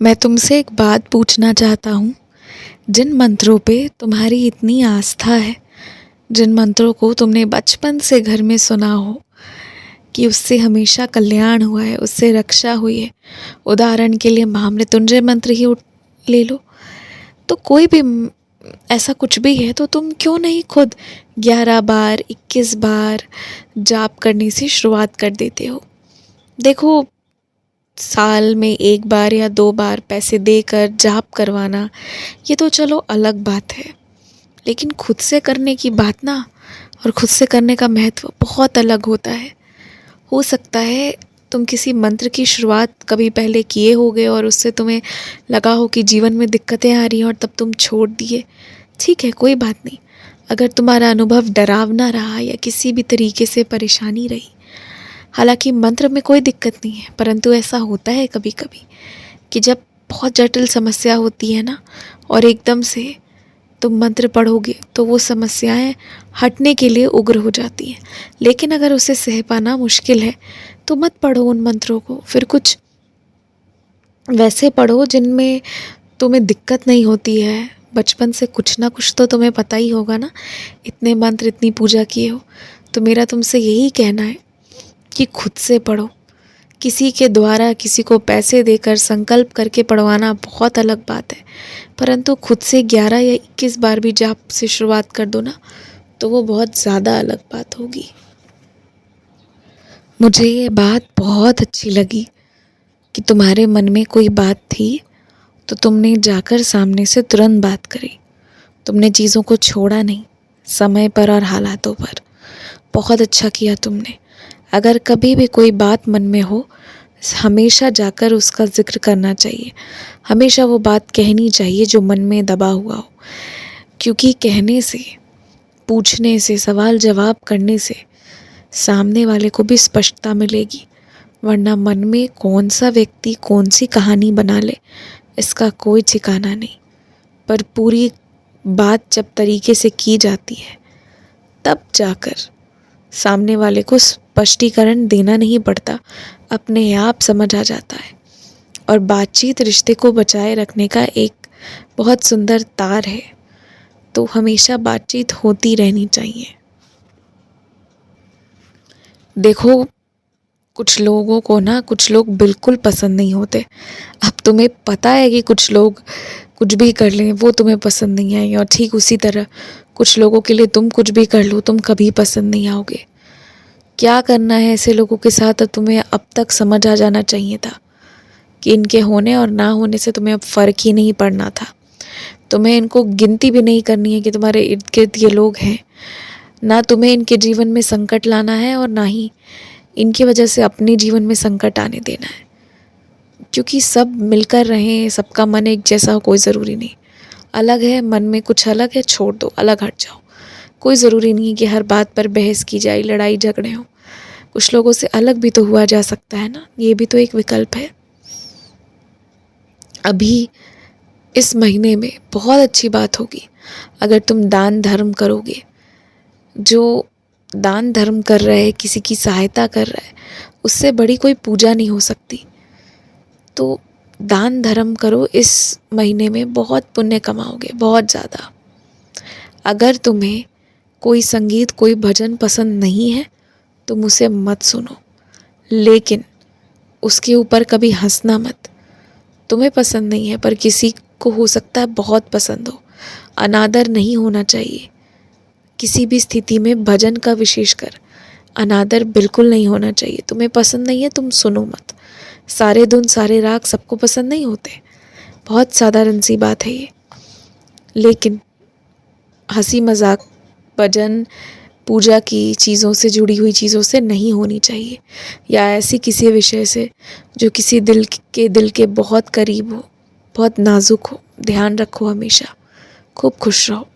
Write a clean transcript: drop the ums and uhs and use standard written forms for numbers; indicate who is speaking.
Speaker 1: मैं तुमसे एक बात पूछना चाहता हूँ। जिन मंत्रों पे तुम्हारी इतनी आस्था है, जिन मंत्रों को तुमने बचपन से घर में सुना हो कि उससे हमेशा कल्याण हुआ है, उससे रक्षा हुई है, उदाहरण के लिए महामृत्युंजय मंत्र ही ले लो, तो कोई भी ऐसा कुछ भी है तो तुम क्यों नहीं खुद 11 बार 21 बार जाप करने से शुरुआत कर देते हो। देखो, साल में 1 बार या 2 बार पैसे देकर जाप करवाना ये तो चलो अलग बात है, लेकिन खुद से करने की बात ना, और खुद से करने का महत्व बहुत अलग होता है। हो सकता है तुम किसी मंत्र की शुरुआत कभी पहले किए होगे और उससे तुम्हें लगा हो कि जीवन में दिक्कतें आ रही हैं और तब तुम छोड़ दिए। ठीक है, कोई बात नहीं। अगर तुम्हारा अनुभव डरावना रहा या किसी भी तरीके से परेशानी रही, हालांकि मंत्र में कोई दिक्कत नहीं है, परंतु ऐसा होता है कभी कभी कि जब बहुत जटिल समस्या होती है ना और एकदम से तुम मंत्र पढ़ोगे तो वो समस्याएं हटने के लिए उग्र हो जाती हैं। लेकिन अगर उसे सह पाना मुश्किल है तो मत पढ़ो उन मंत्रों को, फिर कुछ वैसे पढ़ो जिनमें तुम्हें दिक्कत नहीं होती है। बचपन से कुछ ना कुछ तो तुम्हें पता ही होगा ना, इतने मंत्र इतनी पूजा किए हो, तो मेरा तुमसे यही कहना है कि खुद से पढ़ो। किसी के द्वारा किसी को पैसे देकर संकल्प करके पढ़वाना बहुत अलग बात है, परंतु खुद से 11 या 21 बार भी जाप से शुरुआत कर दो ना, तो वो बहुत ज़्यादा अलग बात होगी। मुझे ये बात बहुत अच्छी लगी कि तुम्हारे मन में कोई बात थी तो तुमने जाकर सामने से तुरंत बात करी। तुमने चीज़ों को छोड़ा नहीं, समय पर और हालातों पर। बहुत अच्छा किया तुमने। अगर कभी भी कोई बात मन में हो, हमेशा जाकर उसका ज़िक्र करना चाहिए। हमेशा वो बात कहनी चाहिए जो मन में दबा हुआ हो, क्योंकि कहने से, पूछने से, सवाल जवाब करने से सामने वाले को भी स्पष्टता मिलेगी। वरना मन में कौन सा व्यक्ति कौन सी कहानी बना ले, इसका कोई ठिकाना नहीं। पर पूरी बात जब तरीके से की जाती है तब जाकर सामने वाले को स्पष्टीकरण देना नहीं पड़ता, अपने आप समझ आ जाता है। और बातचीत रिश्ते को बचाए रखने का एक बहुत सुंदर तार है, तो हमेशा बातचीत होती रहनी चाहिए। देखो, कुछ लोगों को ना कुछ लोग बिल्कुल पसंद नहीं होते। अब तुम्हें पता है कि कुछ लोग कुछ भी कर लें वो तुम्हें पसंद नहीं आएंगे, और ठीक उसी तरह कुछ लोगों के लिए तुम कुछ भी कर लो तुम कभी पसंद नहीं आओगे। क्या करना है ऐसे लोगों के साथ, तुम्हें अब तक समझ आ जाना चाहिए था कि इनके होने और ना होने से तुम्हें अब फ़र्क ही नहीं पड़ना था। तुम्हें इनको गिनती भी नहीं करनी है कि तुम्हारे इर्द गिर्द ये लोग हैं। ना तुम्हें इनके जीवन में संकट लाना है और ना ही इनकी वजह से अपने जीवन में संकट आने देना है, क्योंकि सब मिलकर रहें, सबका मन एक जैसा हो कोई ज़रूरी नहीं। अलग है, मन में कुछ अलग है, छोड़ दो, अलग हट जाओ। कोई ज़रूरी नहीं है कि हर बात पर बहस की जाए, लड़ाई झगड़े हों। कुछ लोगों से अलग भी तो हुआ जा सकता है ना, ये भी तो एक विकल्प है। अभी इस महीने में बहुत अच्छी बात होगी अगर तुम दान धर्म करोगे। जो दान धर्म कर रहा है, किसी की सहायता कर रहा है, उससे बड़ी कोई पूजा नहीं हो सकती। तो दान धर्म करो, इस महीने में बहुत पुण्य कमाओगे, बहुत ज़्यादा। अगर तुम्हें कोई संगीत, कोई भजन पसंद नहीं है तुम उसे मत सुनो, लेकिन उसके ऊपर कभी हंसना मत। तुम्हें पसंद नहीं है पर किसी को हो सकता है बहुत पसंद हो। अनादर नहीं होना चाहिए किसी भी स्थिति में, भजन का विशेषकर अनादर बिल्कुल नहीं होना चाहिए। तुम्हें पसंद नहीं है तुम सुनो मत। सारे धुन सारे राग सबको पसंद नहीं होते, बहुत साधारण सी बात है ये। लेकिन हंसी मजाक, भजन, पूजा की चीज़ों से, जुड़ी हुई चीज़ों से नहीं होनी चाहिए, या ऐसी किसी विषय से जो किसी दिल के बहुत करीब हो, बहुत नाजुक हो। ध्यान रखो हमेशा। खूब खुश रहो।